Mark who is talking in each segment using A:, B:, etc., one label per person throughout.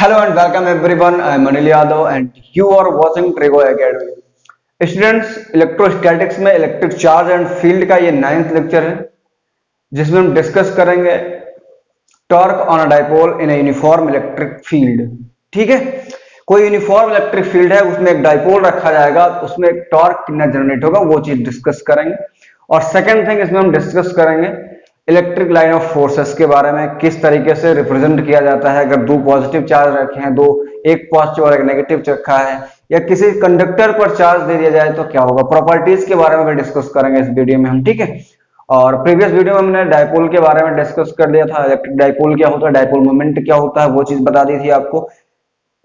A: Hello and welcome everyone. I am Anil Yadav and you are watching Trego Academy. Students, electrostatics में electric charge and field का ये 9th lecture है, जिसमें हम discuss करेंगे torque on a dipole in a uniform electric field. ठीक है, कोई यूनिफॉर्म इलेक्ट्रिक फील्ड है, उसमें एक डाइपोल रखा जाएगा, उसमें एक टॉर्क कितना जनरेट होगा वो चीज डिस्कस करेंगे। और सेकेंड थिंग इसमें हम डिस्कस करेंगे इलेक्ट्रिक लाइन ऑफ फोर्सेस के बारे में, किस तरीके से रिप्रेजेंट किया जाता है अगर दो पॉजिटिव चार्ज रखे हैं, एक पॉजिटिव और एक नेगेटिव रखा है, या किसी कंडक्टर पर चार्ज दे दिया जाए तो क्या होगा। प्रॉपर्टीज के बारे में भी डिस्कस करेंगे इस वीडियो में हम। ठीक है, और प्रीवियस वीडियो में हमने डाइपोल के बारे में डिस्कस कर लिया था, इलेक्ट्रिक डाइपोल क्या होता है, डाइपोल मोमेंट क्या होता है, वो चीज बता दी थी आपको।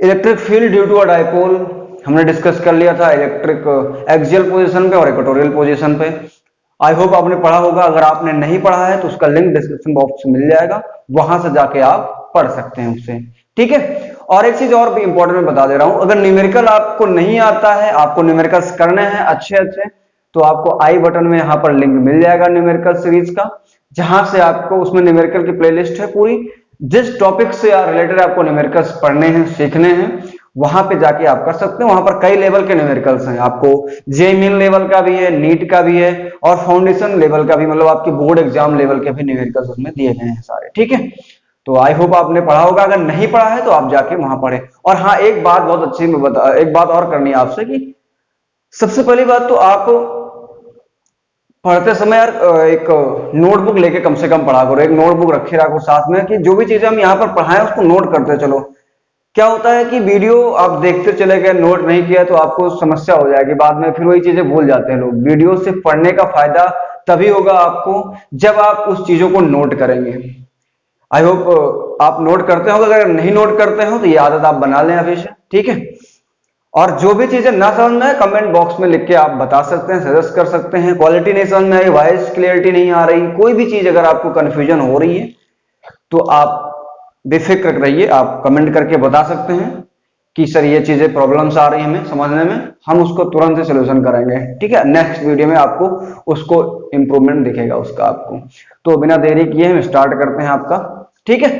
A: Electric field due to a dipole हमने डिस्कस कर लिया था, इलेक्ट्रिक एक्सियल पोजीशन पे और इक्वेटोरियल पोजीशन पे। आई होप आपने पढ़ा होगा, अगर आपने नहीं पढ़ा है तो उसका लिंक डिस्क्रिप्शन बॉक्स में मिल जाएगा, वहां से जाके आप पढ़ सकते हैं उससे। ठीक है, और एक चीज और भी इंपॉर्टेंट मैं बता दे रहा हूं, अगर न्यूमेरिकल आपको नहीं आता है, आपको न्यूमेरिकल्स करने हैं अच्छे, तो आपको आई बटन में यहाँ पर लिंक मिल जाएगा न्यूमेरिकल सीरीज का, जहां से आपको उसमें न्यूमेरिकल की प्लेलिस्ट है पूरी, जिस टॉपिक से रिलेटेड आपको न्यूमेरिकल्स पढ़ने हैं, सीखने हैं, वहां पे जाके आप कर सकते हैं। वहां पर कई लेवल के न्यूमेरिकल्स हैं, आपको जेईई लेवल का भी है, नीट का भी है, और फाउंडेशन लेवल का भी, मतलब आपकी बोर्ड एग्जाम लेवल के भी न्यूमेरिकल्स उसमें दिए गए हैं सारे। ठीक है, तो आई होप आपने पढ़ा होगा, अगर नहीं पढ़ा है तो आप जाके वहां पढ़े। और हाँ, एक बात बहुत अच्छी मैं बता, एक बात और करनी है आपसे कि सबसे पहली बात तो आप पढ़ते समय यार एक नोटबुक लेके कम से कम पढ़ा करो, एक नोटबुक रखे रखो साथ में, कि जो भी चीजें हम यहाँ पर पढ़ाएं उसको नोट करते चलो। क्या होता है कि वीडियो आप देखते चले गए, नोट नहीं किया तो आपको समस्या हो जाएगी बाद में, फिर वही चीजें भूल जाते हैं लोग। वीडियो से पढ़ने का फायदा तभी होगा आपको जब आप उस चीजों को नोट करेंगे। आई होप आप नोट करते हो, अगर नहीं नोट करते हो तो ये आदत आप बना लें अभी से। ठीक है, और जो भी चीजें ना समझ में आए कमेंट बॉक्स में लिख के आप बता सकते हैं, सजेस्ट कर सकते हैं। क्वालिटी नहीं समझ में आई, वॉइस क्लियरिटी नहीं आ रही, कोई भी चीज अगर आपको कंफ्यूजन हो रही है तो आप बेफिक्र रहिए, आप कमेंट करके बता सकते हैं कि सर ये चीजें प्रॉब्लम्स आ रही हैं हमें समझने में, हम उसको तुरंत से सोल्यूशन करेंगे। ठीक है, नेक्स्ट वीडियो में आपको उसको इंप्रूवमेंट दिखेगा उसका आपको। तो बिना देरी किए हम स्टार्ट करते हैं आपका। ठीक है,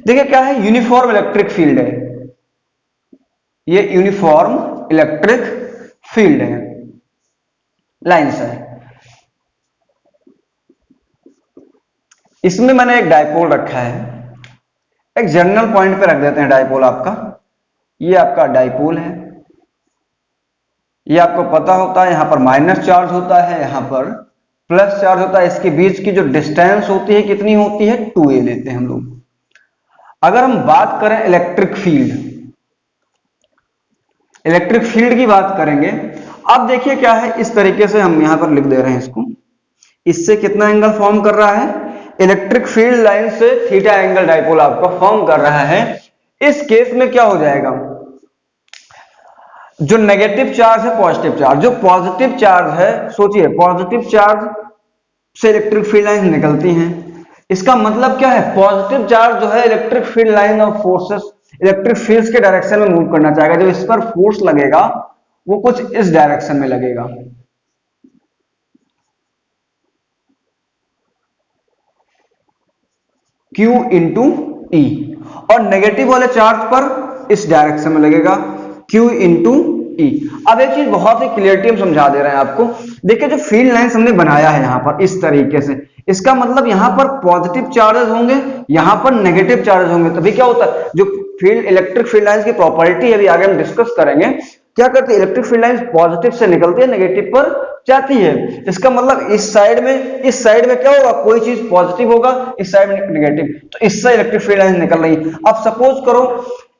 A: देखिए क्या है, यूनिफॉर्म इलेक्ट्रिक फील्ड है, ये यूनिफॉर्म इलेक्ट्रिक फील्ड है, लाइंस है। इसमें मैंने एक डाइपोल रखा है, एक जनरल पॉइंट पे रख देते हैं डाइपोल आपका। ये आपका डाइपोल है, ये आपको पता होता है, यहां पर माइनस चार्ज होता है, यहां पर प्लस चार्ज होता है। इसके बीच की जो डिस्टेंस होती है कितनी होती है, 2a लेते हैं हम लोग। अगर हम बात करें इलेक्ट्रिक फील्ड, इलेक्ट्रिक फील्ड की बात करेंगे, अब देखिए क्या है, इस तरीके से हम यहां पर लिख दे रहे हैं इसको। इससे कितना एंगल फॉर्म कर रहा है, इलेक्ट्रिक फील्ड लाइन से थीटा एंगल डाइपोल आपका फॉर्म कर रहा है। इस केस में क्या हो जाएगा, जो नेगेटिव चार्ज है पॉजिटिव चार्ज, जो पॉजिटिव चार्ज है, सोचिए पॉजिटिव चार्ज से इलेक्ट्रिक फील्ड लाइन निकलती हैं, इसका मतलब क्या है, पॉजिटिव चार्ज जो है electric field line of forces, electric fields के डायरेक्शन में मूव करना चाहेगा। जो इस पर फोर्स लगेगा वो कुछ इस डायरेक्शन में लगेगा, Q इंटू ई, और नेगेटिव वाले चार्ज पर इस डायरेक्शन में लगेगा, Q इंटू ई। अब एक चीज बहुत ही क्लियरिटी हम समझा दे रहे हैं आपको। देखिए जो फील्ड लाइंस हमने बनाया है यहां पर इस तरीके से, इसका मतलब यहां पर पॉजिटिव चार्जेस होंगे, यहां पर नेगेटिव चार्जेस होंगे। तभी क्या होता है, जो फील्ड इलेक्ट्रिक फील्ड लाइंस की प्रॉपर्टी है, अभी आगे हम डिस्कस करेंगे, क्या करती है, इलेक्ट्रिक फील्ड लाइंस पॉजिटिव से निकलती है, नेगेटिव पर जाती है। इसका मतलब इस साइड में क्या होगा, कोई चीज पॉजिटिव होगा, इस साइड में नेगेटिव, तो इससे इलेक्ट्रिक फील्ड लाइन निकल रही है। अब सपोज करो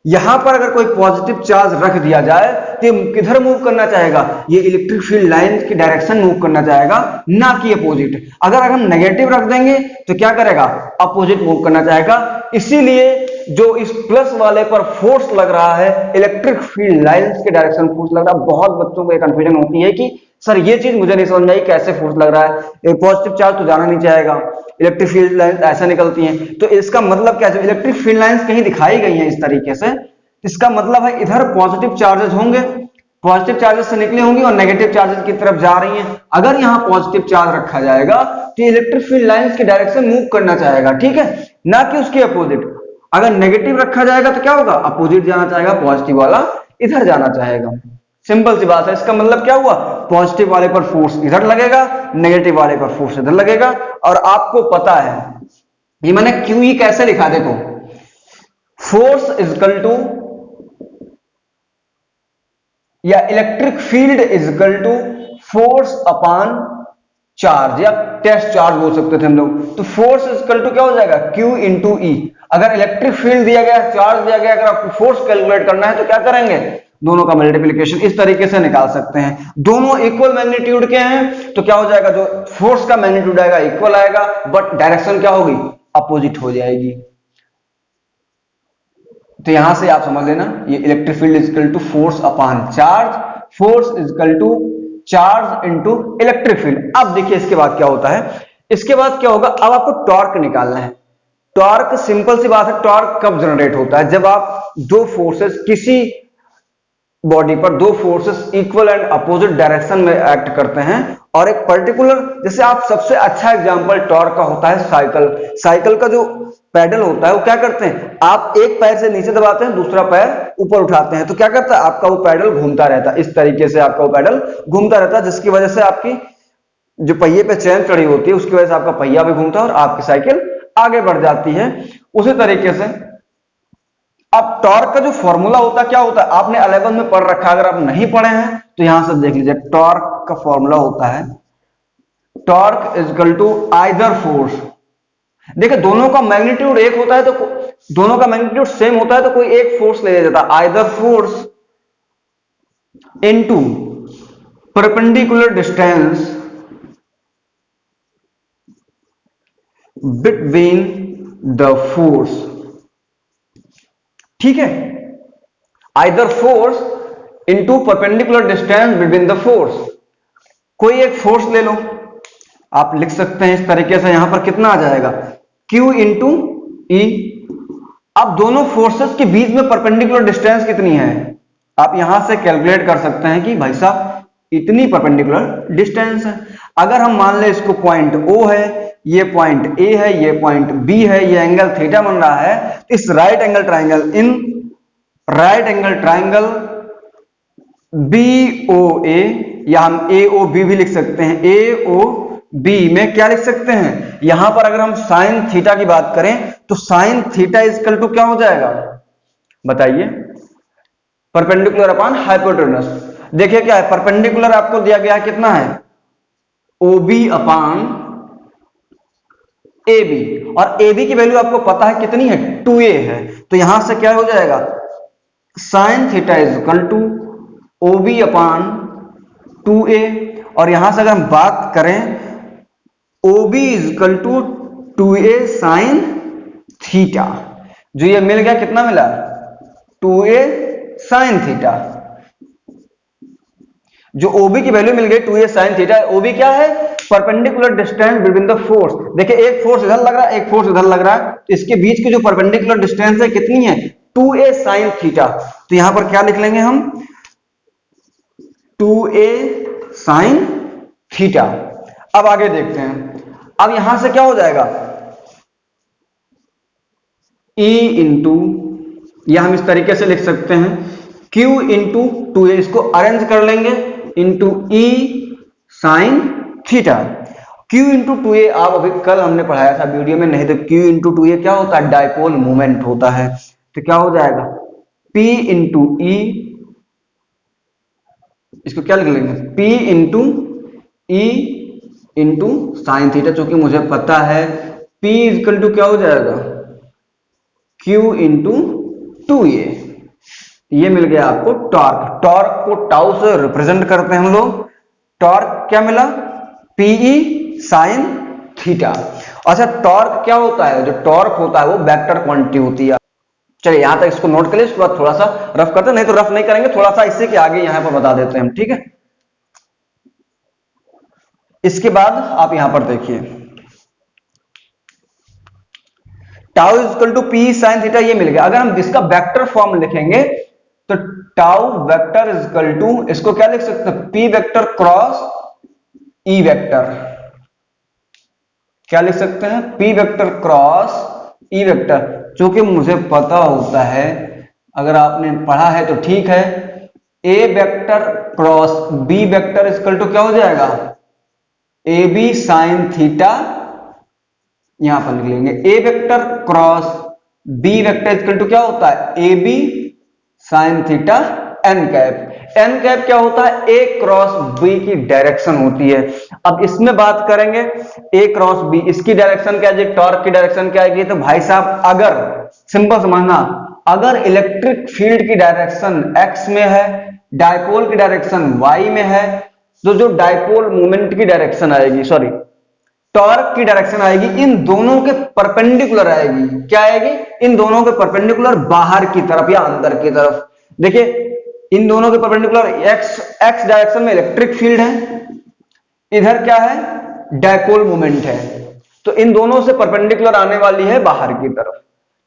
A: यहां पर अगर कोई पॉजिटिव चार्ज रख दिया जाए तो ये किधर मूव करना चाहेगा, ये इलेक्ट्रिक फील्ड लाइन की डायरेक्शन मूव करना चाहेगा, ना कि अपोजिट। अगर हम नेगेटिव रख देंगे तो क्या करेगा, अपोजिट मूव करना चाहेगा। इसीलिए जो इस प्लस वाले पर फोर्स लग रहा है, इलेक्ट्रिक फील्ड लाइंस के डायरेक्शन फोर्स लग रहा है। बहुत बच्चों को कंफ्यूजन होती है कि सर ये चीज मुझे नहीं समझ में आई, कैसे फोर्स लग रहा है, पॉजिटिव चार्ज तो जाना नहीं चाहेगा, इलेक्ट्रिक फील्ड लाइंस ऐसा निकलती हैं। तो इसका मतलब क्या है, इलेक्ट्रिक फील्ड लाइंस कहीं दिखाई गई हैं इस तरीके से, इसका मतलब है इधर पॉजिटिव चार्जेस होंगे, पॉजिटिव चार्जेस से निकली होंगी और नेगेटिव चार्जेस की तरफ जा रही हैं। अगर यहां पॉजिटिव चार्ज रखा जाएगा तो इलेक्ट्रिक फील्ड लाइंस की डायरेक्शन मूव करना चाहेगा, ठीक है, ना कि उसके अपोजिट। अगर नेगेटिव रखा जाएगा तो क्या होगा, अपोजिट जाना चाहेगा, पॉजिटिव वाला इधर जाना चाहेगा। सिंपल सी बात है। इसका मतलब क्या हुआ, पॉजिटिव वाले पर फोर्स इधर लगेगा, नेगेटिव वाले पर फोर्स इधर लगेगा। और आपको पता है ये मैंने क्यू ई कैसे लिखा, देखो फोर्स इजकल टू या electric field equal to force upon charge, या टेस्ट चार्ज बोल सकते थे हम लोग। तो फोर्स इजकल टू क्या हो जाएगा, Q इंटू ई। अगर इलेक्ट्रिक फील्ड दिया गया, चार्ज दिया गया, अगर आपको फोर्स कैलकुलेट करना है तो क्या करेंगे, दोनों का मल्टीप्लिकेशन इस तरीके से निकाल सकते हैं। दोनों इक्वल मैग्नीट्यूड के हैं तो क्या हो जाएगा, जो फोर्स का मैग्नीट्यूड आएगा इक्वल आएगा, बट डायरेक्शन क्या होगी, अपोजिट हो जाएगी। तो यहां से आप समझ लेना, ये electric field equal to force upon charge, force equal to charge into electric field. अब देखिए इसके बाद क्या होता है, इसके बाद क्या होगा, अब आपको टॉर्क निकालना है। टॉर्क सिंपल सी बात है, टॉर्क कब जनरेट होता है, जब आप दो फोर्सेस, किसी बॉडी पर दो forces equal and opposite direction में एक्ट करते हैं, और एक पर्टिकुलर, जैसे आप सबसे अच्छा एग्जांपल टॉर्क का होता है साइकिल। साइकिल का जो पैडल होता है वो क्या करते हैं, आप एक पैर से नीचे दबाते हैं, दूसरा पैर ऊपर उठाते हैं, तो क्या करता है, आपका वो पैडल घूमता रहता है। इस तरीके से आपका वो पैडल घूमता रहता है, जिसकी वजह से आपकी जो पहिए पे चेन चढ़ी होती है उसकी वजह से आपका पहिया भी घूमता है और आपकी साइकिल आगे बढ़ जाती है। उसी तरीके से अब टॉर्क का जो फॉर्मूला होता है क्या होता है, आपने 11 में पढ़ रखा है, अगर आप नहीं पढ़े हैं तो यहां से देख लीजिए। टॉर्क का फॉर्मूला होता है torque equal to either force. देखिए दोनों का मैग्नीट्यूड एक होता है, तो दोनों का मैग्नीट्यूड सेम होता है तो कोई एक फोर्स ले जाता है, either force into perpendicular distance between the force. ठीक है, either force into perpendicular distance between the force. कोई एक फोर्स ले लो, आप लिख सकते हैं इस तरीके से, यहां पर कितना आ जाएगा, Q इंटू ई। अब दोनों फोर्सेस के बीच में परपेंडिकुलर डिस्टेंस कितनी है, आप यहां से कैलकुलेट कर सकते हैं कि भाई साहब इतनी परपेंडिकुलर डिस्टेंस है। अगर हम मान ले इसको पॉइंट O है, ये पॉइंट A है, ये पॉइंट B है, ये एंगल थीटा बन रहा है, इस right angle triangle, in right angle triangle BOA, या हम AOB भी लिख सकते हैं, AOB में क्या लिख सकते हैं, यहां पर अगर हम साइन थीटा की बात करें तो साइन थीटा इजकल टू क्या हो जाएगा, बताइए, परपेंडिकुलर अपॉन हाइपोटेन्यूज। देखिए क्या है, परपेंडिकुलर आपको दिया गया है कितना है, OB अपॉन AB, और AB की वैल्यू आपको पता है कितनी है, 2A है। तो यहां से क्या हो जाएगा, sine theta equal to OB upon 2A, और यहां से अगर हम बात करें OB equal to 2A sine theta, जो ये मिल गया, कितना मिला, 2A साइन थीटा। जो OB की वैल्यू मिल गई 2A साइन थीटा। OB क्या है, perpendicular distance between the force. देखिए एक फोर्स इधर लग रहा है, एक फोर्स इधर लग रहा है, तो इसके बीच की जो परपेंडिकुलर डिस्टेंस है कितनी है, 2A साइन थीटा। तो यहां पर क्या लिख लेंगे हम, 2A साइन थीटा। अब आगे देखते हैं, अब यहां से क्या हो जाएगा, E इंटू, या हम इस तरीके से लिख सकते हैं Q इंटू 2A, इसको अरेंज कर लेंगे, into E sine theta. Q into 2A आप अभी कल हमने पढ़ाया था वीडियो में, नहीं तो Q इंटू 2A क्या होता है, डायपोल मूवमेंट होता है। तो क्या हो जाएगा, P इंटू E, इसको क्या लिख लेंगे, P into E into sine theta, चूंकि मुझे पता है P इक्वल टू क्या हो जाएगा, Q इंटू 2A। ये मिल गया आपको टॉर्क। टॉर्क को टाउ से रिप्रेजेंट करते हैं हम लोग। टॉर्क क्या मिला, PE साइन थीटा। अच्छा टॉर्क क्या होता है, जो टॉर्क होता है वो वेक्टर क्वांटिटी होती है। चलिए यहां तक इसको नोट कर लिए, उसके बाद थोड़ा सा रफ करते हैं, नहीं तो रफ नहीं करेंगे, थोड़ा सा इससे के आगे यहां पर बता देते हैं हम, ठीक है। इसके बाद आप यहां पर देखिए, tau equal to p sine theta, ये मिल गया। अगर हम इसका वेक्टर फॉर्म लिखेंगे तो टाउ वेक्टर इक्वल टू, इसको क्या लिख सकते हैं, P vector cross e vector. क्या लिख सकते हैं, P vector cross e vector. चूंकि मुझे पता होता है, अगर आपने पढ़ा है तो ठीक है, A vector cross B vector equal to क्या हो जाएगा, ए बी साइन थीटा, यहां पर लिख लेंगे A vector cross B vector equal to क्या होता है, A B sine theta N cap. N cap क्या होता है, ए क्रॉस बी की डायरेक्शन होती है। अब इसमें बात करेंगे ए क्रॉस बी, इसकी डायरेक्शन क्या है, टॉर्क की डायरेक्शन क्या है, तो भाई साहब अगर सिंपल समझना, अगर इलेक्ट्रिक फील्ड की डायरेक्शन एक्स में है, डायपोल की डायरेक्शन वाई में है, तो जो डायपोल मोमेंट की डायरेक्शन आएगी, सॉरी टॉर्क की डायरेक्शन आएगी, इन दोनों के परपेंडिकुलर आएगी। क्या आएगी, इन दोनों के परपेंडिकुलर बाहर की तरफ या अंदर की तरफ। देखिए इन दोनों के परपेंडिकुलर एक्स डायरेक्शन में इलेक्ट्रिक फील्ड है, इधर क्या है, डायपोल मोमेंट है, तो इन दोनों से परपेंडिकुलर आने वाली है बाहर की तरफ।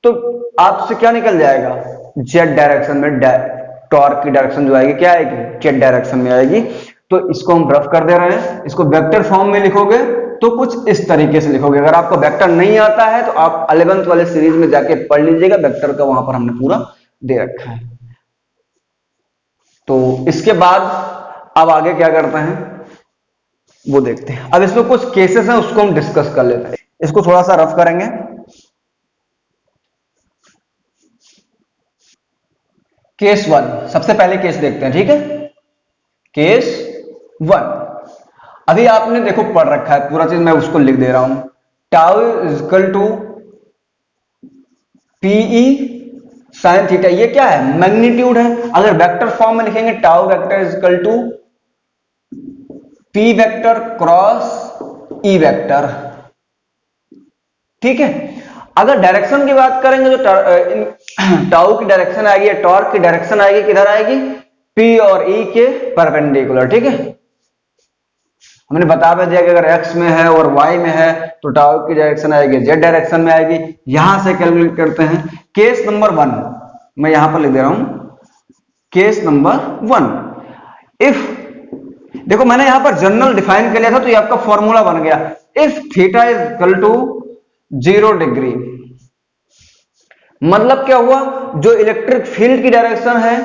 A: तो आपसे क्या निकल जाएगा, जेड डायरेक्शन में टॉर्क की डायरेक्शन जो आएगी क्या आएगी, जेड डायरेक्शन में आएगी। तो इसको हम रफ कर दे रहे हैं, इसको वेक्टर फॉर्म में लिखोगे तो कुछ इस तरीके से लिखोगे। अगर आपको वेक्टर नहीं आता है तो आप 11th वाले सीरीज में जाके पढ़ लीजिएगा, वेक्टर का वहां पर हमने पूरा दे रखा है। तो इसके बाद अब आगे क्या करते हैं वो देखते हैं। अब इसमें कुछ केसेस हैं, उसको हम डिस्कस कर लेते हैं, इसको थोड़ा सा रफ करेंगे। केस 1, सबसे पहले केस देखते हैं, ठीक है। केस 1 अभी आपने देखो पढ़ रखा है पूरा चीज, मैं उसको लिख दे रहा हूं। Tau is equal to p E sine theta, ये क्या है, मैग्नीट्यूड है। अगर वेक्टर फॉर्म में लिखेंगे tau vector is equal to p vector cross e vector, ठीक है। अगर डायरेक्शन की बात करेंगे तो टाउ की डायरेक्शन आएगी, टॉर्क की डायरेक्शन आएगी, किधर आएगी, पी और ई के परपेंडिकुलर, ठीक है। हमने बता दिया कि अगर x में है और y में है तो टाउ की डायरेक्शन आएगी z डायरेक्शन में आएगी। यहां से कैलकुलेट करते हैं। केस नंबर 1 मैं यहां पर लिख दे रहा हूं, केस नंबर 1 इफ, देखो मैंने यहां पर जनरल डिफाइन कर लिया था तो ये आपका फॉर्मूला बन गया। If theta is equal to 0 degree, मतलब क्या हुआ, जो इलेक्ट्रिक फील्ड की डायरेक्शन है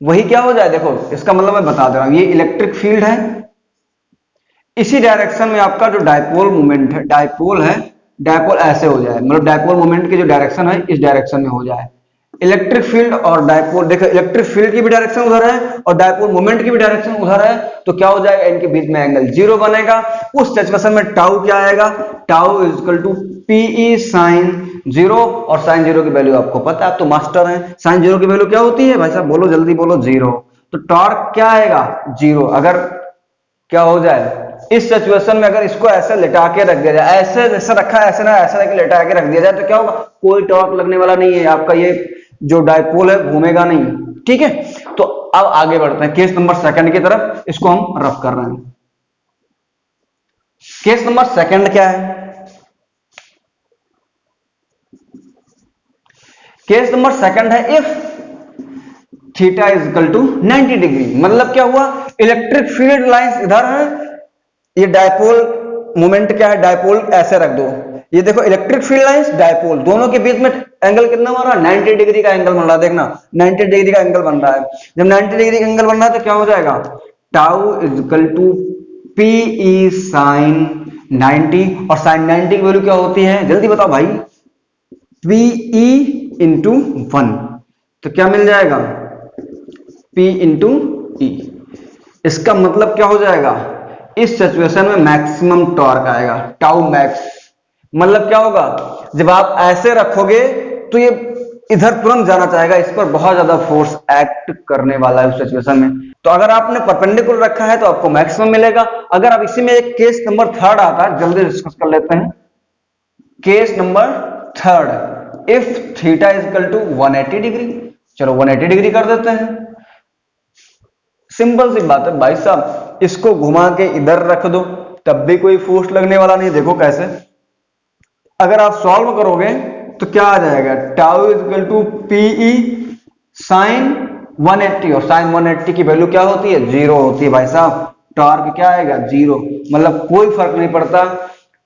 A: वही क्या हो जाए, देखो इसका मतलब मैं बता दे रहा हूं, ये इलेक्ट्रिक फील्ड है, इसी डायरेक्शन में आपका जो डायपोल मोमेंट है, डायपोल है, डायपोल ऐसे हो जाए, मतलब डायपोल मोमेंट की जो डायरेक्शन है इस डायरेक्शन में हो जाए। इलेक्ट्रिक फील्ड और डायपोल, देखो इलेक्ट्रिक फील्ड की भी डायरेक्शन उधर है और डायपोल मोमेंट की भी डायरेक्शन उधर है, तो क्या हो जाएगा, इनके बीच में एंगल 0 बनेगा। उस सिचुएशन में टाउ क्या आएगा, tau is equal to p E sine 0, और साइन 0 की वैल्यू आपको पता है, आप तो मास्टर हैं। साइन 0 की वैल्यू क्या होती है भाई साहब, बोलो जल्दी बोलो, 0। तो टॉर्क क्या आएगा, 0। अगर क्या हो जाए इस सिचुएशन में, अगर इसको ऐसे लिटा के रख दिया जाए, ऐसे जैसे रखा है ऐसे ना, ऐसे ना लिटा के रख दिया जाए, तो क्या होगा, कोई टॉर्क लगने वाला नहीं है, आपका ये जो डायपोल है घूमेगा नहीं, ठीक है। तो अब आगे बढ़ते हैं केस नंबर 2 की तरफ, इसको हम रफ कर रहे हैं। केस नंबर 2 क्या है, केस नंबर 2 है if theta is equal to 90 degree, मतलब क्या हुआ, इलेक्ट्रिक फील्ड लाइंस इधर है, ये डायपोल मोमेंट क्या है, डायपोल ऐसे रख दो, ये देखो इलेक्ट्रिक फील्ड लाइंस डायपोल, दोनों के बीच में एंगल कितना बन रहा है, 90 डिग्री का एंगल बन रहा है। देखना 90 डिग्री का एंगल बन रहा है। जब 90 डिग्री का एंगल बन रहा है तो क्या हो जाएगा, tau is equal to p E sine 90, और साइन 90 की वैल्यू क्या होती है, जल्दी बताओ भाई, पीई इंटू 1, तो क्या मिल जाएगा, P इंटू ई। इसका मतलब क्या हो जाएगा, इस सिचुएशन में मैक्सिमम टॉर्क आएगा, टाउ मैक्स। मतलब क्या होगा, जब आप ऐसे रखोगे तो ये इधर तुरंत जाना चाहेगा, इस पर बहुत ज्यादा फोर्स एक्ट करने वाला है उस सिचुएशन में। तो अगर आपने परपेंडिकुलर रखा है तो आपको मैक्सिमम मिलेगा। अगर अब इसी में एक केस नंबर 3 आता है, जल्दी डिस्कस कर लेते हैं। Case number 3, if theta is equal to 180 degree, चलो 180 डिग्री कर देते हैं। सिंपल सी बात है भाई साहब, इसको घुमा के इधर रख दो तब भी कोई फोर्स लगने वाला नहीं। देखो कैसे, अगर आप सॉल्व करोगे तो क्या आ जाएगा, tau is equal to p E sine 180, और साइन 180 की वैल्यू क्या होती है, 0 होती है भाई साहब। टॉर्क क्या आएगा, 0। मतलब कोई फर्क नहीं पड़ता,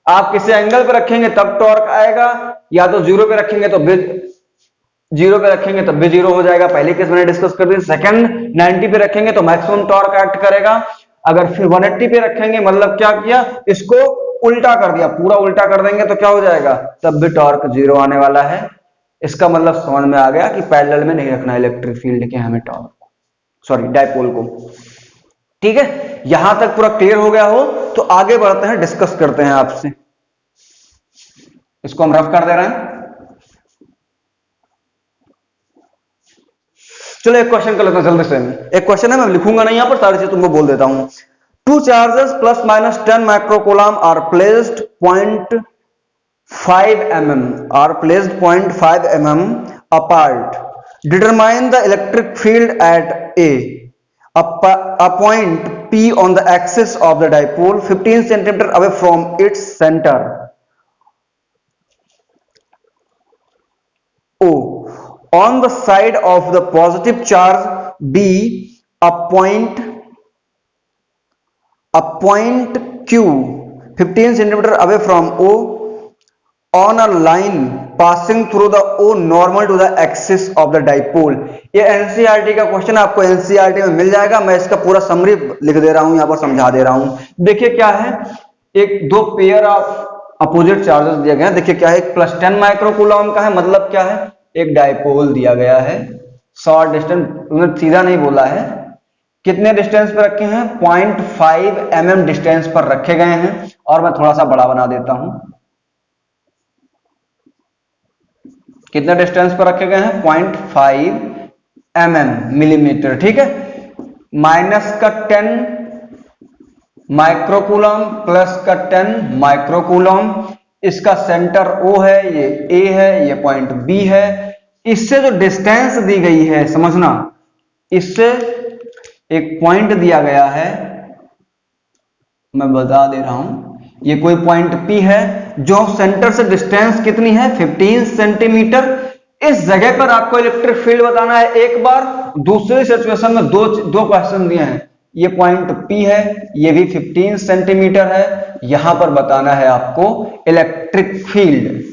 A: आप किसी एंगल पे रखेंगे तब टॉर्क आएगा, या तो जीरो पे रखेंगे तो जीरो पे रखेंगे तब भी जीरो हो जाएगा, पहले केस मैंने डिस्कस कर दिया। सेकंड 90 पे रखेंगे तो मैक्सिमम टॉर्क एक्ट करेगा, अगर फिर 180 पे रखेंगे मतलब क्या किया, इसको उल्टा कर दिया, पूरा उल्टा कर देंगे तो क्या हो जाएगा, तब भी टॉर्क जीरो आने वाला है। इसका मतलब समझ में आ गया कि पैरेलल में नहीं रखना इलेक्ट्रिक फील्ड के हमें टॉर्क, सॉरी डायपोल को। ठीक है, यहां तक पूरा क्लियर हो गया हो तो आगे बढ़ते हैं, डिस्कस करते हैं आपसे। इसको हम रफ कर दे रहे हैं। चलो एक क्वेश्चन कर लेते हैं जल्दी से। एक क्वेश्चन है, मैं लिखूंगा नहीं यहां पर, सारी चीज तुमको बोल देता हूं। Two charges plus minus 10 microcoulomb are placed 0.5 mm apart. Determine the electric field at a point P on the axis of the dipole 15 centimeter away from its center O. On the side of the positive charge B, a point Q 15 centimeter away from O on a line passing through the O normal to the axis of the dipole. ये NCERT का question आपको NCERT में मिल जाएगा, मैं इसका पूरा summary लिख दे रहा हूं, यहां पर समझा दे रहा हूं। देखिए क्या है, एक दो पेयर ऑफ अपोजिट चार्जेस दिए गए हैं। देखिए क्या है, एक प्लस 10 माइक्रोकूलम का है, मतलब क्या है, एक डायपोल दिया गया है, शॉर्ट डिस्टेंस, उन्होंने सीधा नहीं बोला है, कितने डिस्टेंस पर रखे हैं, 0.5 mm डिस्टेंस पर रखे गए हैं। और मैं थोड़ा सा बड़ा बना देता हूं, कितने डिस्टेंस पर रखे गए हैं, 0.5 mm मिलीमीटर। ठीक है, माइनस का 10 माइक्रोकूलम प्लस का 10 माइक्रोकूलम, इसका सेंटर O है, ये A है, ये पॉइंट B है। इससे जो डिस्टेंस दी गई है, समझना, इससे एक पॉइंट दिया गया है, मैं बता दे रहा हूं, ये कोई पॉइंट P है, जो सेंटर से डिस्टेंस कितनी है, 15 सेंटीमीटर। इस जगह पर आपको इलेक्ट्रिक फील्ड बताना है एक बार, दूसरी सिचुएशन में दो क्वेश्चन दिए हैं, ये पॉइंट P है, ये भी 15 सेंटीमीटर है, यहां पर बताना है आपको इलेक्ट्रिक फील्ड।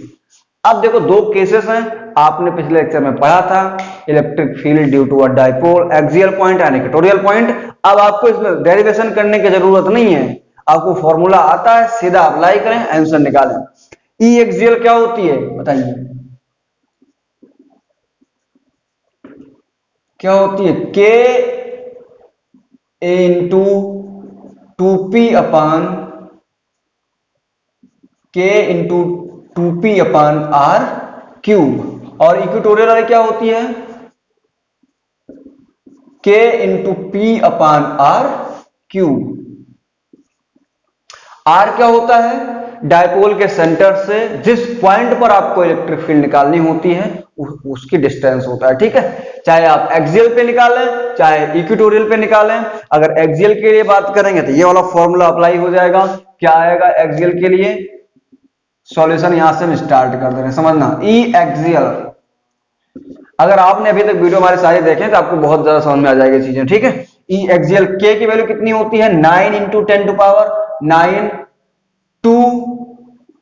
A: अब देखो दो केसेस हैं, आपने पिछले लेक्चर में पढ़ा था, electric field due to a dipole, axial point and equatorial point. अब आपको इसमें डेरिवेशन करने की जरूरत नहीं है, आपको फॉर्मूला आता है, सीधा अप्लाई करें, आंसर निकालें। ई एक्सियल क्या होती है बताइए, क्या होती है, के ए into 2p upon k into 2p upon r cube. और इक्वेटोरियल वाली क्या होती है, k into p upon r cube. R क्या होता है, डायपोल के सेंटर से जिस पॉइंट पर आपको इलेक्ट्रिक फील्ड निकालनी होती है उसकी डिस्टेंस होता है। ठीक है, चाहे आप एक्सियल पे निकालें चाहे इक्वेटोरियल पे निकालें। अगर एक्सियल के लिए बात करेंगे तो ये वाला फॉर्मूला अप्लाई हो जाएगा। क्या आएगा एक्सियल के लिए, सॉल्यूशन यहां से हम स्टार्ट कर दे रहे हैं, समझना। ई एक्सियल, अगर आपने अभी तक वीडियो हमारे सारे देखे तो आपको बहुत ज्यादा समझ में आ जाएगी चीजें। ठीक है, ई एक्सियल, के की वैल्यू कितनी होती है, 9 into 10 to power 9, 2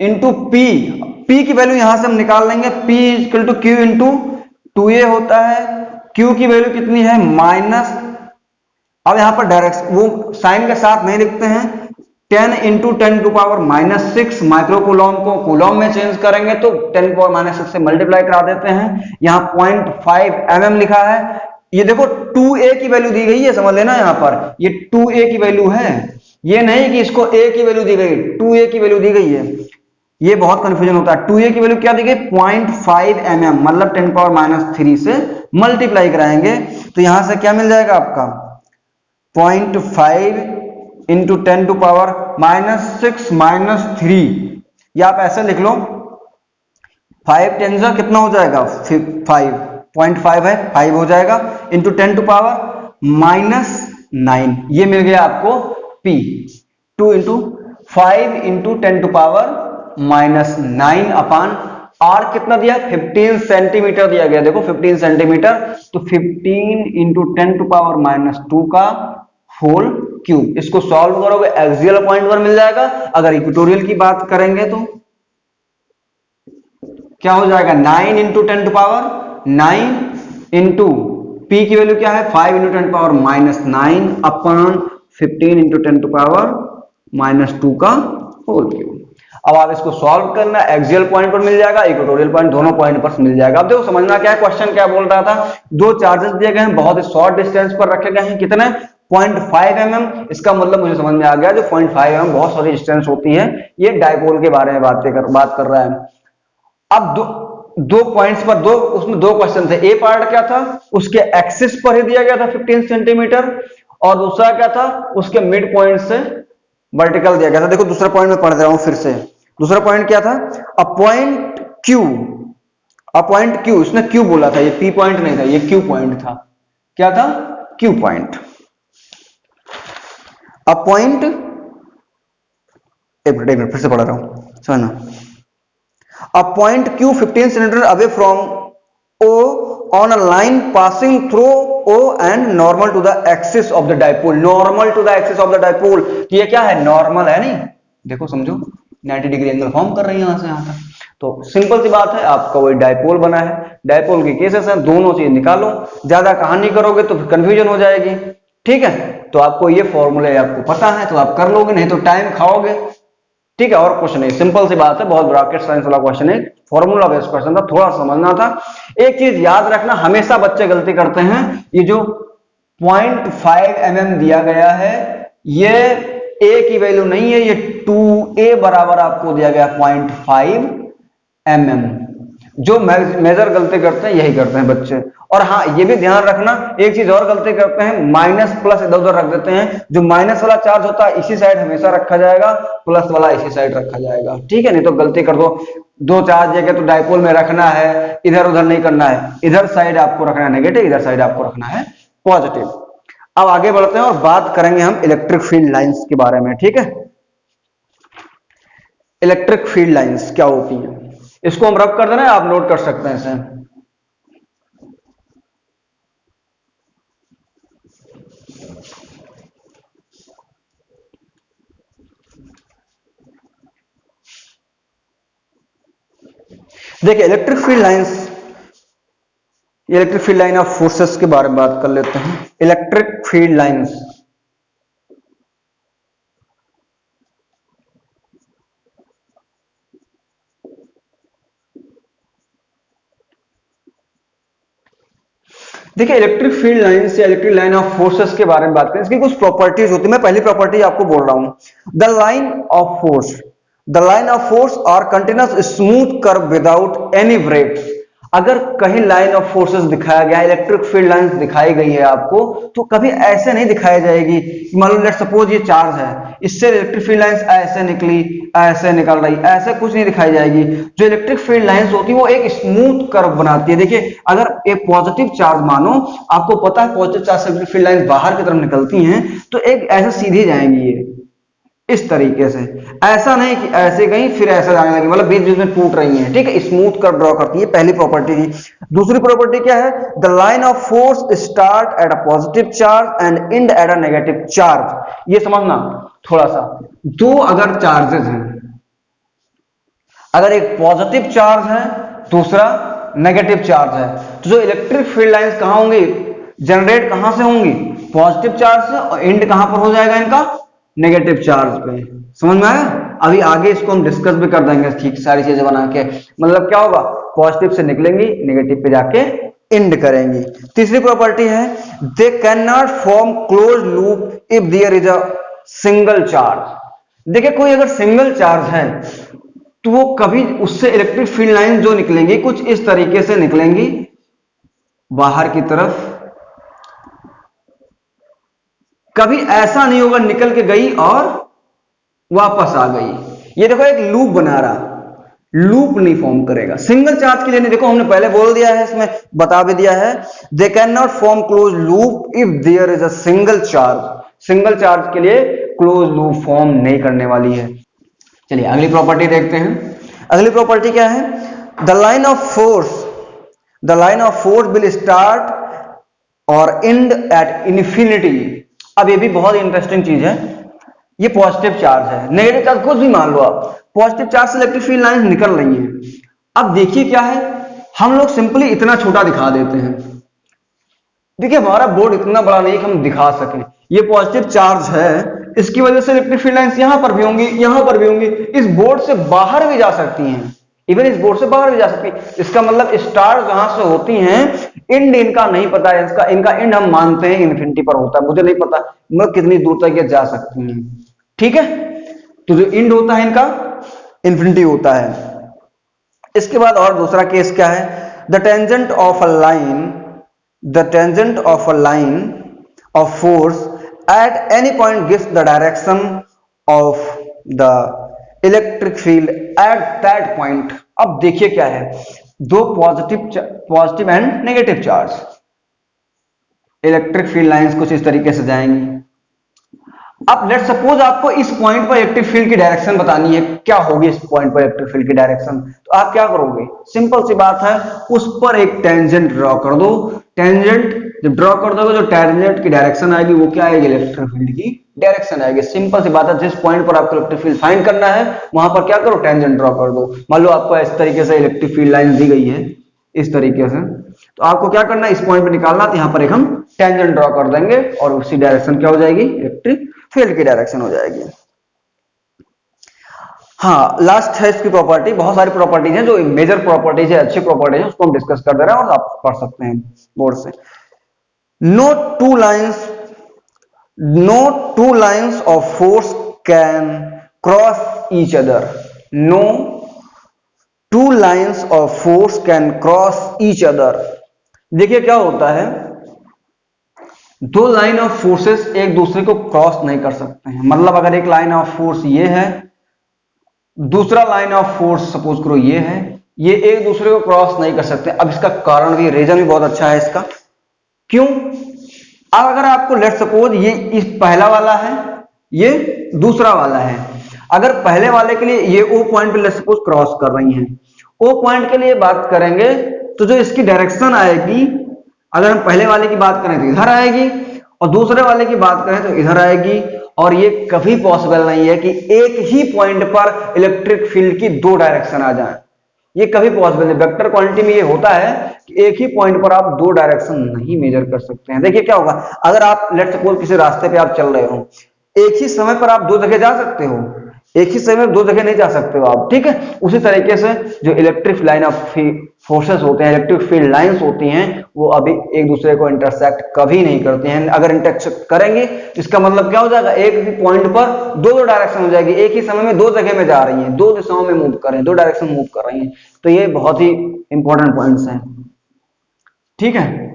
A: into p, p की वैल्यू यहां से हम निकाल लेंगे, p equal to q into 2a होता है। क्यू की वैल्यू कितनी है, माइनस, अब यहां पर डायरेक्ट वो साइन के साथ नहीं लिखते हैं, 10 into 10 to power minus 6 microcoulomb को कूलम में चेंज करेंगे तो 10 पावर माइनस 6 से मल्टीप्लाई करा देते हैं। यहां 0.5 mm लिखा है, ये देखो 2a की वैल्यू दी गई है, समझ लेना, यहां पर ये 2a की वैल्यू है, ये नहीं कि इसको a की वैल्यू दी गई, 2a की वैल्यू दी गई है, ये बहुत कंफ्यूजन होता है। 2a की वैल्यू क्या दी गई, 0.5 mm, मतलब 10 पावर माइनस 3 से मल्टीप्लाई कराएंगे तो यहां से क्या मिल जाएगा आपका, 0.5 into 10 to power minus 6 minus 3, या आप ऐसे लिख लो, 5 10 जा कितना हो जाएगा, 5, 0.5 है 5 हो जाएगा, इंटू 10 टू पावर माइनस 9, ये मिल गया आपको P। 2 into 5 into 10 to power minus 9 upon R कितना दिया, 15 सेंटीमीटर दिया गया, देखो 15 सेंटीमीटर, तो 15 इंटू 10 टू पावर माइनस 2 का होल क्यूब। इसको सॉल्व करोगे एक्सियल पॉइंट पर मिल जाएगा। अगर इक्वेटोरियल की बात करेंगे तो क्या हो जाएगा, 9 into 10 to power 9 into p की वैल्यू क्या है 5 into 10 power -9 upon 15 into 10 to power -2 का होल क्यूब। अब आप इसको सॉल्व करना, एक्सियल पॉइंट पर मिल जाएगा, इक्वेटोरियल पॉइंट, दोनों पॉइंट पर मिल जाएगा। अब देखो समझना क्या है, क्वेश्चन क्या बोल रहा था, दो चार्जेस दिए गए हैं, बहुत ही शॉर्ट डिस्टेंस पर रखे गए हैं, कितने 0.5 mm। इसका मतलब मुझे समझ में आ गया, जो 0.5 mm बहुत सारी डिस्टेंस होती है, ये डायपोल के बारे में बात कर रहा है। अब दो पॉइंट्स पर उसमें दो क्वेश्चन थे। ए पार्ट क्या था, उसके एक्सिस पर ही दिया गया था 15 सेंटीमीटर, और दूसरा क्या था, उसके मिड पॉइंट से वर्टिकल दिया गया था। देखो दूसरा पॉइंट में पढ़ रहा हूं फिर से। दूसरा पॉइंट क्या था, अ पॉइंट क्यू, इसने क्यू बोला था, ये पी पॉइंट नहीं था, ये क्यू पॉइंट था। क्या था, क्यू पॉइंट। अ पॉइंट, एक मिनट फिर से पढ़ रहा हूं, समझना। A point Q 15 centimeter away from O on a line passing through O and normal to the axis of the dipole। Normal to the axis of the dipole, तो ये क्या है, नॉर्मल है नहीं, देखो समझो 90 डिग्री एंगल फॉर्म कर रही है यहां से यहां तक। तो सिंपल सी बात है, आपका वही डायपोल बना है। डायपोल के केसेस हैं, दोनों चीज निकालो, ज्यादा कहानी करोगे तो फिर कंफ्यूजन हो जाएगी। ठीक है, तो आपको ये फॉर्मूले आपको पता है तो आप कर लोगे, नहीं तो टाइम खाओगे। ठीक है, और क्वेश्चन नहीं, सिंपल सी बात है, बहुत ब्रैकेट साइंस वाला क्वेश्चन है, फॉर्मूला बेस्ड क्वेश्चन था, थोड़ा समझना था। एक चीज याद रखना, हमेशा बच्चे गलती करते हैं, ये जो 0.5 mm दिया गया है, ये a की वैल्यू नहीं है, ये 2a बराबर आपको दिया गया 0.5 mm। जो मेजर गलती करते हैं यही करते हैं बच्चे। और हाँ, ये भी ध्यान रखना, एक चीज और गलती करते हैं, माइनस प्लस इधर उधर रख देते हैं। जो माइनस वाला चार्ज होता है इसी साइड हमेशा रखा जाएगा, प्लस वाला इसी साइड रखा जाएगा। ठीक है, नहीं तो गलती कर दो चार्ज जगह तो डायपोल में रखना है, इधर उधर नहीं करना है, इधर साइड आपको रखना है नेगेटिव, इधर साइड आपको रखना है पॉजिटिव। अब आगे बढ़ते हैं और बात करेंगे हम इलेक्ट्रिक फील्ड लाइंस के बारे में। ठीक है, इलेक्ट्रिक फील्ड लाइंस क्या होती है, इसको हम रब कर देना है, आप नोट कर सकते हैं इसे। देखिए electric field line of forces के बारे में बात कर लेते हैं। इलेक्ट्रिक फील्ड लाइंस, देखिए इलेक्ट्रिक फील्ड लाइंस या इलेक्ट्रिक लाइन ऑफ फोर्सेस के बारे में बात करें, इसकी कुछ प्रॉपर्टीज होती है। मैं पहली प्रॉपर्टी आपको बोल रहा हूं, the line of force are continuous smooth curve without any breaks. अगर कहीं लाइन ऑफ फोर्सेस दिखाया गया, इलेक्ट्रिक फील्ड लाइंस दिखाई गई है आपको, तो कभी ऐसे नहीं दिखाई जाएगी। मान लो लेट्स सपोज ये चार्ज है, इससे इलेक्ट्रिक फील्ड लाइंस ऐसे निकली, ऐसे निकल रही, ऐसे कुछ नहीं दिखाई जाएगी। जो इलेक्ट्रिक फील्ड लाइंस होती है वो एक स्मूथ कर्व बनाती है। देखिए अगर एक पॉजिटिव चार्ज मानो, आपको पता है पॉजिटिव चार्ज से इलेक्ट्रिक फील्ड लाइंस बाहर की तरफ निकलती हैं, तो एक ऐसे सीधी जाएंगी ये इस तरीके से, ऐसा नहीं कि ऐसे गई फिर ऐसा जाने लगी, मतलब बीच बीच में टूट रही हैं। ठीक है, स्मूथ कर्व ड्रॉ करती है, पहली प्रॉपर्टी थी। दूसरी प्रॉपर्टी क्या है, the line of force start at a positive charge and and at a negative charge. ये समझना थोड़ा सा, दो अगर चार्जेस हैं, अगर एक पॉजिटिव चार्ज है दूसरा नेगेटिव चार्ज है, तो जो इलेक्ट्रिक फील्ड लाइंस कहां होंगी, जनरेट कहां से होंगी, पॉजिटिव चार्ज से, और एंड कहां पर हो जाएगा इनका, नेगेटिव चार्ज पे। समझ में आया? अभी आगे इसको हम डिस्कस भी कर देंगे, ठीक सारी चीजें बना के। मतलब क्या होगा, पॉजिटिव से निकलेंगी, नेगेटिव पे जाके एंड करेंगी। तीसरी प्रॉपर्टी है, they can not form close loop if there is a single charge. देखिए कोई अगर सिंगल चार्ज है तो वो कभी उससे इलेक्ट्रिक फील्ड लाइन जो निकलेंगी कुछ इस तरीके से निकलेंगी बाहर की तरफ, कभी ऐसा नहीं होगा निकल के गई और वापस आ गई। ये देखो एक लूप बना रहा, लूप नहीं फॉर्म करेगा। सिंगल चार्ज के लिए नहीं, देखो हमने पहले बोल दिया है, इसमें बता भी दिया है, they can not form close loop if there is a single charge. Single charge के लिए क्लोज लूप फॉर्म नहीं करने वाली है। चलिए अगली प्रॉपर्टी देखते हैं। अगली प्रॉपर्टी क्या है, the line of force will start और एंड एट इन्फिनिटी अब ये भी बहुत इंटरेस्टिंग चीज है, ये पॉजिटिव चार्ज है, नेगेटिव चार्ज कुछ भी मान लो आप, पॉजिटिव चार्ज से इलेक्ट्रिक फील्ड लाइंस निकल रही हैं। अब देखिए क्या है, हम लोग सिंपली इतना छोटा दिखा देते हैं। देखिए हमारा बोर्ड इतना बड़ा नहीं कि हम दिखा सकें, ये पॉजिटिव चार्ज है, इसकी वजह से इलेक्ट्रिक फील्ड लाइंस यहां पर भी होंगी, यहां पर भी होंगी, इस बोर्ड से बाहर भी जा सकती हैं, इवन इस बोर्ड से बाहर भी जा सकती है। इसका मतलब स्टार जहां से होती हैं, एंड इनका नहीं पता है, इसका इनका एंड हम मानते हैं इन्फिनिटी पर होता है, मुझे नहीं पता मतलब कितनी दूर तक ये जा सकती हैं, ठीक है। तो जो एंड होता है इनका इन्फिनिटी होता है। इसके बाद और दूसरा केस क्या है, the tangent of a line, the tangent of a line of force at any point gives the direction of the electric field at that point. अब देखिए क्या है, दो positive and negative charge, electric field lines कुछ इस तरीके से जाएंगी। अब लेट सपोज आपको इस पॉइंट पर इलेक्ट्रिक फील्ड की डायरेक्शन बतानी है, क्या होगी इस पॉइंट पर इलेक्ट्रिक फील्ड की डायरेक्शन, तो आप क्या करोगे, सिंपल सी बात है, उस पर एक टेंजेंट ड्रॉ कर दो। टेंजेंट जब ड्रॉ कर दोगे, जो टेंजेंट की डायरेक्शन आएगी वो क्या आएगी, इलेक्ट्रिक फील्ड की डायरेक्शन आएगी। सिंपल सी बात है, जिस पॉइंट पर आपको इलेक्ट्रिक फील्ड फाइंड करना है वहां पर क्या करो, टेंजेंट ड्रॉ कर दो। मान लो आपको इस तरीके से इलेक्ट्रिक फील्ड लाइन दी गई है, इस तरीके से, तो आपको क्या करना है, इस पॉइंट पे निकालना, तो यहां पर एक हम टेंजेंट ड्रॉ कर देंगे और उसी डायरेक्शन क्या हो जाएगी, इलेक्ट्रिक फील्ड की डायरेक्शन हो जाएगी। हाँ, लास्ट है इसकी प्रॉपर्टी, बहुत सारी प्रॉपर्टीज हैं जो मेजर प्रॉपर्टीज है, अच्छी प्रॉपर्टीज है, उसको हम डिस्कस कर दे रहे हैं और आप पढ़ सकते हैं बोर्ड से। No two lines of force can cross each other. No two lines of force can cross each other. देखिए क्या होता है, दो लाइन ऑफ फोर्सेस एक दूसरे को क्रॉस नहीं कर सकते हैं। मतलब अगर एक लाइन ऑफ फोर्स ये है, दूसरा लाइन ऑफ फोर्स सपोज करो ये है, ये एक दूसरे को क्रॉस नहीं कर सकते। अब इसका कारण भी, रीजन भी बहुत अच्छा है इसका, क्यों, अब अगर आपको लेट सपोज ये इस पहला वाला है, ये दूसरा वाला है, अगर पहले वाले के लिए ये ओ पॉइंट पे लेट सपोज क्रॉस कर रही हैं, ओ पॉइंट के लिए बात करेंगे तो जो इसकी डायरेक्शन आएगी, अगर हम पहले वाले की बात करें तो इधर आएगी और दूसरे वाले की बात करें तो इधर आएगी। और ये कभी पॉसिबल नहीं है कि एक ही पॉइंट पर इलेक्ट्रिक फील्ड की दो डायरेक्शन आ जाए, ये कभी पॉसिबल नहीं। वेक्टर क्वांटिटी में ये होता है कि एक ही पॉइंट पर आप दो डायरेक्शन नहीं मेजर कर सकते हैं। देखिए क्या होगा, अगर आप लेट सपोज किसी रास्ते पे आप चल रहे हो, एक ही समय पर आप दो जगह जा सकते हो, एक ही समय में दो जगह नहीं जा सकते हो आप, ठीक है। उसी तरीके से जो इलेक्ट्रिक लाइन ऑफ फोर्सेस होते हैं, इलेक्ट्रिक फील्ड लाइंस होती हैं, वो अभी एक दूसरे को इंटरसेक्ट कभी नहीं करती हैं। अगर इंटरसेक्ट करेंगे तो इसका मतलब क्या हो जाएगा, एक ही पॉइंट पर दो डायरेक्शन हो जाएगी, एक ही समय में दो जगह में जा रही हैं, दो दिशाओं में मूव कर रही हैं, दो डायरेक्शन मूव कर रही हैं। तो ये बहुत ही इंपॉर्टेंट पॉइंट्स हैं, ठीक है।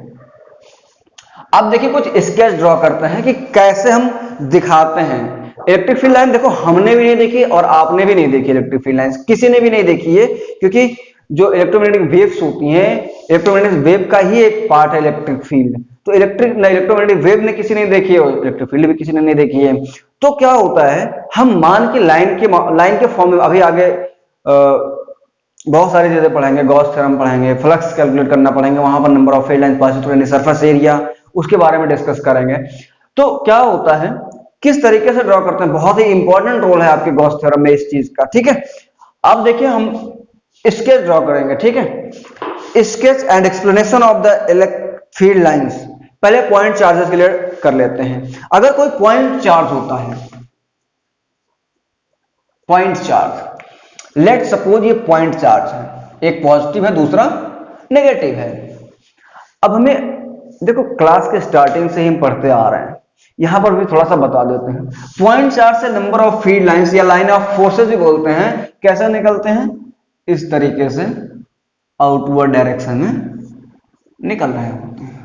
A: अब देखिए कुछ स्केच ड्रॉ करते हैं कि कैसे हम दिखाते हैं इलेक्ट्रिक फील्ड लाइन। देखो हमने भी नहीं देखी और आपने भी नहीं देखी इलेक्ट्रिक फील्ड लाइन, किसी ने भी नहीं देखी है, क्योंकि जो इलेक्ट्रोमैग्नेटिक वेव्स होती हैं, इलेक्ट्रोमैग्नेटिक वेव का ही एक पार्ट है इलेक्ट्रिक फील्ड। तो इलेक्ट्रोमैग्नेटिक वेव ने किसी ने देखी है और इलेक्ट्रिक फील्ड भी किसी ने नहीं देखी है। तो क्या होता है, हम मान के लाइन के फॉर्म में अभी आगे बहुत सारी चीजें पढ़ेंगे, गॉस थ्योरम पढ़ेंगे, फ्लक्स कैलकुलेट करना पढ़ेंगे, वहां पर number of field line pass through any surface area, उसके बारे में डिस्कस करेंगे। तो क्या होता है, किस तरीके से ड्रॉ करते हैं, बहुत ही इंपॉर्टेंट रोल है आपके गॉस थ्योरम में इस चीज का, ठीक है। अब देखिए हम स्केच ड्रॉ करेंगे, ठीक है। Sketch and explanation of the electric field lines. पहले पॉइंट चार्जेस क्लियर कर लेते हैं। अगर कोई पॉइंट चार्ज होता है, पॉइंट चार्ज, लेट सपोज ये पॉइंट चार्ज है, एक पॉजिटिव है दूसरा नेगेटिव है। अब हमें देखो क्लास के स्टार्टिंग से ही हम पढ़ते आ रहे हैं, यहां पर भी थोड़ा सा बता देते हैं। पॉइंट चार्ज से नंबर ऑफ फील्ड लाइंस या लाइन ऑफ फोर्सेस भी बोलते हैं, कैसे निकलते हैं, इस तरीके से आउटवर्ड डायरेक्शन में निकल रहे होते हैं।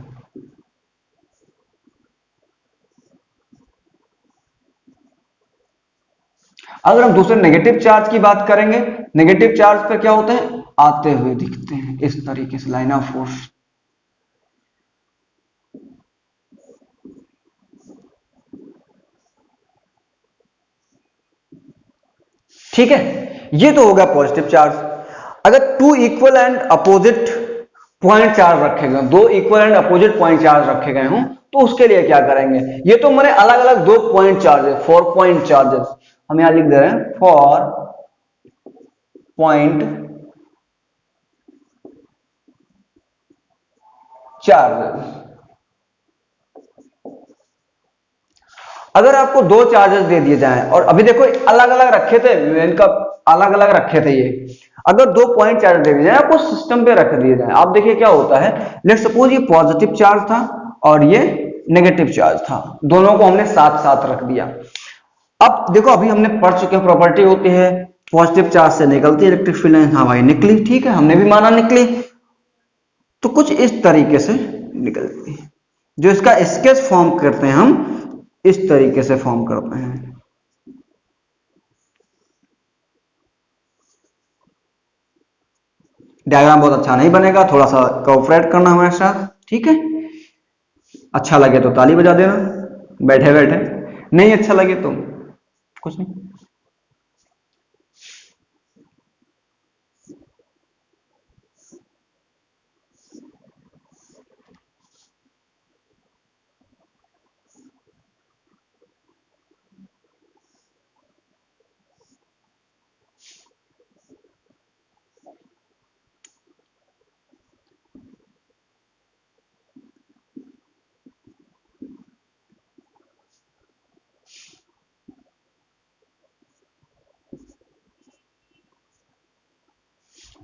A: अगर हम दूसरे नेगेटिव चार्ज की बात करेंगे, नेगेटिव चार्ज पे क्या होते हैं, आते हुए दिखते हैं इस तरीके से, लाइन ऑफ फोर्स। ठीक है, ये तो होगा पॉजिटिव चार्ज। अगर two equal and opposite point charge रखे गए, दो equal and opposite point charge रखे गए हों, तो उसके लिए क्या करेंगे, ये तो मैंने अलग अलग 2 पॉइंट चार्जेस, 4 पॉइंट चार्जेस हम यहां लिख दे रहे हैं, 4 पॉइंट चार्जेस। अगर आपको 2 चार्जेस दे दिए जाएं और अभी देखो अलग अलग रखे थे, इनका अलग अलग रखे थे ये, अगर 2 पॉइंट चार्ज दे दिए जाए आपको सिस्टम पे रख दिए जाए, आप देखिए क्या होता है। लेट सपोज ये पॉजिटिव चार्ज था और ये नेगेटिव चार्ज था, दोनों को हमने साथ साथ रख दिया। अब देखो अभी हमने पढ़ चुके हैं प्रॉपर्टी होती है पॉजिटिव चार्ज से निकलती है इलेक्ट्रिक फील्ड लाइन, हाँ भाई निकली, ठीक है हमने भी माना निकली, तो कुछ इस तरीके से निकलती है। जो इसका स्केच फॉर्म करते हैं हम इस तरीके से फॉर्म करते हैं। डायग्राम बहुत अच्छा नहीं बनेगा, थोड़ा सा कोऑपरेट करना हमारे साथ, ठीक है। अच्छा लगे तो ताली बजा देना बैठे बैठे, नहीं अच्छा लगे तो कुछ नहीं।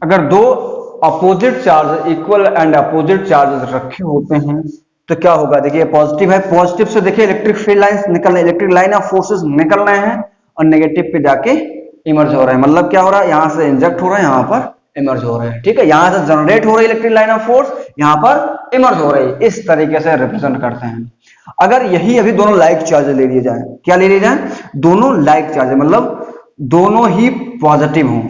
A: अगर 2 opposite charge equal and opposite charges रखे होते हैं तो क्या होगा, देखिए पॉजिटिव है, पॉजिटिव से देखिए इलेक्ट्रिक फील्ड लाइंस निकल रहे, इलेक्ट्रिक लाइन ऑफ फोर्सेस निकल रहे हैं और नेगेटिव पे जाके इमर्ज हो रहे हैं, मतलब क्या हो रहा है, यहां से इंजेक्ट हो रहा है, यहां पर इमर्ज हो रहे हैं, ठीक है। यहां से जनरेट हो रही है इलेक्ट्रिक लाइन ऑफ फोर्स, यहां पर इमर्ज हो रही है, इस तरीके से रिप्रेजेंट करते हैं। अगर यही अभी दोनों लाइक चार्ज ले लिए जाए, क्या ले लिए जाए, दोनों लाइक चार्ज, मतलब दोनों ही पॉजिटिव हों,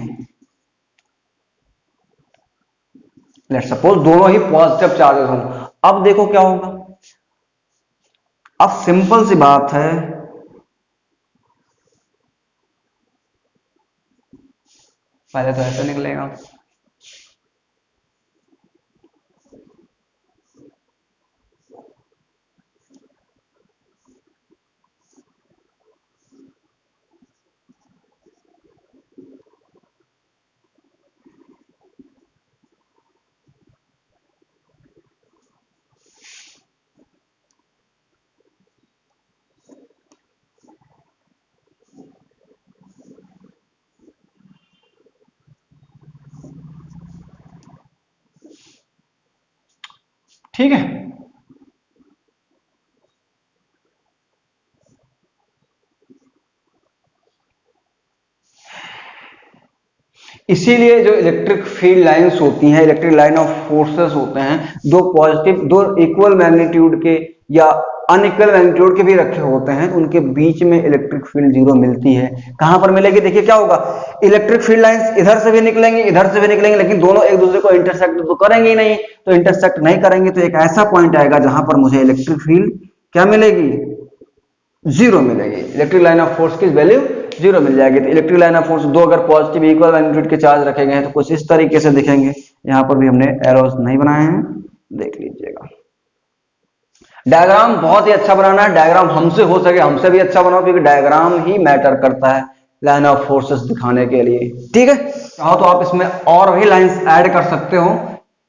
A: लेट सपोज दोनों ही पॉजिटिव चार्जेस हों, अब देखो क्या होगा। अब सिंपल सी बात है, पहले तो ऐसे निकलेगा, ठीक है। इसीलिए जो इलेक्ट्रिक फील्ड लाइंस होती हैं, इलेक्ट्रिक लाइन ऑफ फोर्सेस होते हैं, दो पॉजिटिव, दो इक्वल मैग्नीट्यूड के या अनइक्वल मैग्नीट्यूड के भी रखे होते हैं, उनके बीच में इलेक्ट्रिक फील्ड जीरो मिलती है। कहां पर मिलेगी, देखिए क्या होगा, इलेक्ट्रिक फील्ड लाइंस इधर से भी निकलेंगे इधर से भी निकलेंगे, लेकिन दोनों एक दूसरे को इंटरसेक्ट तो करेंगे ही नहीं, तो इंटरसेक्ट नहीं करेंगे तो एक ऐसा पॉइंट आएगा जहां पर मुझे इलेक्ट्रिक फील्ड क्या मिलेगी, जीरो मिलेगी, इलेक्ट्रिक लाइन ऑफ फोर्स की वैल्यू जीरो मिल जाएगी। तो इलेक्ट्रिक लाइन ऑफ फोर्स दो अगर पॉजिटिव इक्वल मैग्नीट्यूड के चार्ज रखे गए हैं तो कुछ इस तरीके से दिखेंगे, यहां पर भी हमने एरोस नहीं बनाए हैं, देख लीजिएगा। डायग्राम बहुत ही अच्छा बनाना है, डायग्राम हमसे हो सके हमसे भी अच्छा बनाओ, क्योंकि डायग्राम ही मैटर करता है लाइन ऑफ फोर्सेस दिखाने के लिए, ठीक है। चाहो तो आप इसमें और भी लाइंस ऐड कर सकते हो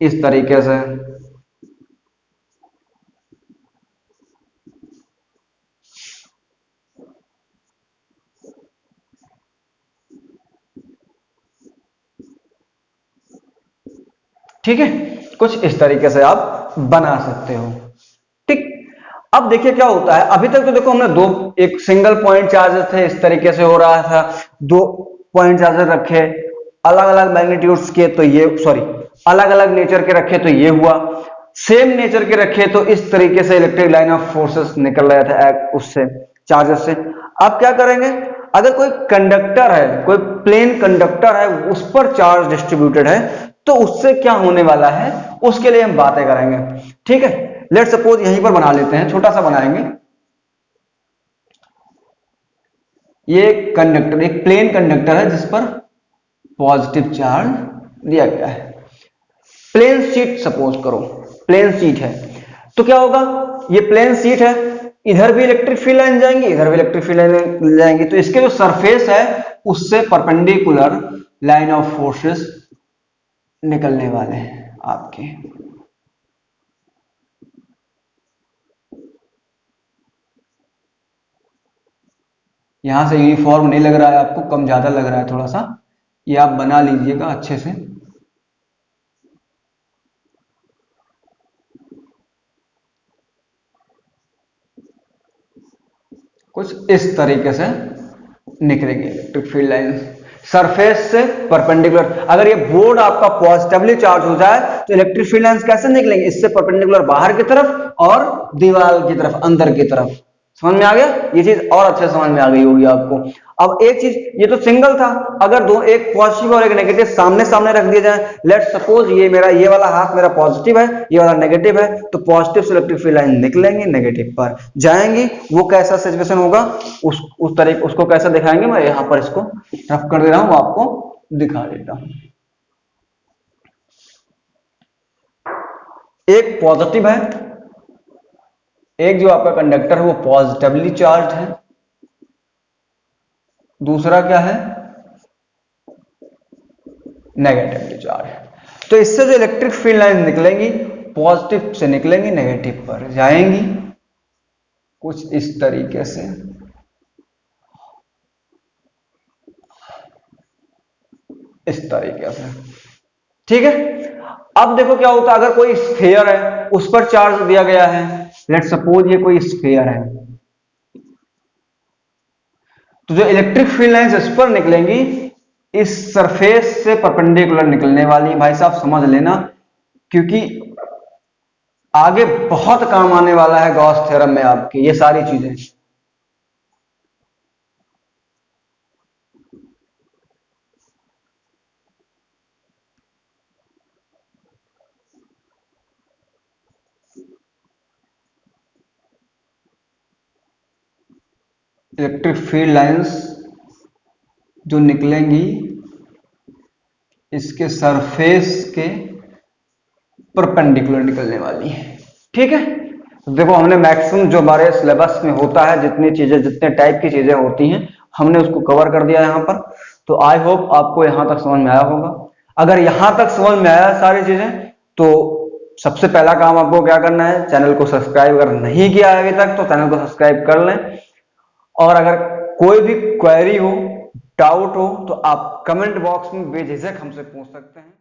A: इस तरीके से, ठीक है, कुछ इस तरीके से आप बना सकते हो, ठीक। अब देखिए क्या होता है, अभी तक तो देखो हमने दो, एक सिंगल पॉइंट चार्जेस थे, इस तरीके से हो रहा था, दो पॉइंट चार्जेस रखे अलग अलग मैग्नीट्यूड्स के तो ये, सॉरी अलग अलग नेचर के रखे तो ये हुआ, सेम नेचर के रखे तो इस तरीके से इलेक्ट्रिक लाइन ऑफ फोर्सेस निकल रहा था उससे, चार्जेस से। अब क्या करेंगे, अगर कोई कंडक्टर है, कोई प्लेन कंडक्टर है, उस पर चार्ज डिस्ट्रीब्यूटेड है, तो उससे क्या होने वाला है उसके लिए हम बातें करेंगे, ठीक है। लेट सपोज यहीं पर बना लेते हैं, छोटा सा बनाएंगे, ये कंडक्टर एक प्लेन कंडक्टर है जिस पर पॉजिटिव चार्ज दिया गया है, प्लेन शीट सपोज करो, प्लेन शीट है, तो क्या होगा, ये प्लेन शीट है, इधर भी इलेक्ट्रिक फील्ड लाइन जाएंगी, इधर भी इलेक्ट्रिक फील्ड लाइन जाएंगी, तो इसके जो सरफेस है उससे परपेंडिकुलर लाइन ऑफ फोर्सेस निकलने वाले हैं आपके। यहां से यूनिफॉर्म नहीं लग रहा है आपको, कम ज्यादा लग रहा है थोड़ा सा, ये आप बना लीजिएगा अच्छे से। कुछ इस तरीके से निकलेंगे इलेक्ट्रिक फील्ड लाइन सरफेस से परपेंडिकुलर। अगर ये बोर्ड आपका पॉजिटिवली चार्ज हो जाए तो इलेक्ट्रिक फील्ड लाइंस कैसे निकलेंगे, इससे परपेंडिकुलर बाहर की तरफ और दीवार की तरफ, अंदर की तरफ। समझ में आ गया, ये चीज और अच्छे समझ में आ गई होगी आपको। अब एक चीज, ये तो सिंगल था, अगर दो, एक पॉजिटिव और एक नेगेटिव सामने सामने रख दिए जाए, लेट सपोज ये मेरा, ये वाला हाथ मेरा पॉजिटिव है, ये वाला नेगेटिव है, तो पॉजिटिव से इलेक्ट्रिक फील्ड लाइन निकलेंगे, नेगेटिव पर जाएंगी। वो कैसा सिचुएशन होगा, उस तरीके उसको कैसा दिखाएंगे, मैं यहां पर इसको रफ कर दे रहा हूं, आपको दिखा देता हूं। एक पॉजिटिव है, एक जो आपका कंडक्टर है वो पॉजिटिवली चार्ज है, दूसरा क्या है, नेगेटिवली चार्ज। तो इससे जो इलेक्ट्रिक फील्ड लाइन निकलेंगी, पॉजिटिव से निकलेंगी, नेगेटिव पर जाएंगी, कुछ इस तरीके से। इस तरीके से, ठीक है। अब देखो क्या होता है, अगर कोई स्फीयर है उस पर चार्ज दिया गया है, लेट सपोज ये कोई स्फीयर है, तो जो इलेक्ट्रिक फील्ड लाइंस इस पर निकलेंगी, इस सरफेस से परपेंडिकुलर निकलने वाली, भाई साहब समझ लेना, क्योंकि आगे बहुत काम आने वाला है गॉस थ्योरम में आपके ये सारी चीजें। इलेक्ट्रिक फील्ड लाइंस जो निकलेंगी इसके सरफेस के परपेंडिकुलर निकलने वाली है, ठीक है। तो देखो हमने मैक्सिमम जो हमारे सिलेबस में होता है, जितनी चीजें, जितने टाइप की चीजें होती हैं, हमने उसको कवर कर दिया यहां पर। तो आई होप आपको यहां तक समझ में आया होगा। अगर यहां तक समझ में आया सारी चीजें, तो सबसे पहला काम आपको क्या करना है, चैनल को सब्सक्राइब अगर नहीं किया है अभी तक तो चैनल को सब्सक्राइब कर लें। और अगर कोई भी क्वेरी हो, डाउट हो, तो आप कमेंट बॉक्स में बेझिझक हमसे पूछ सकते हैं।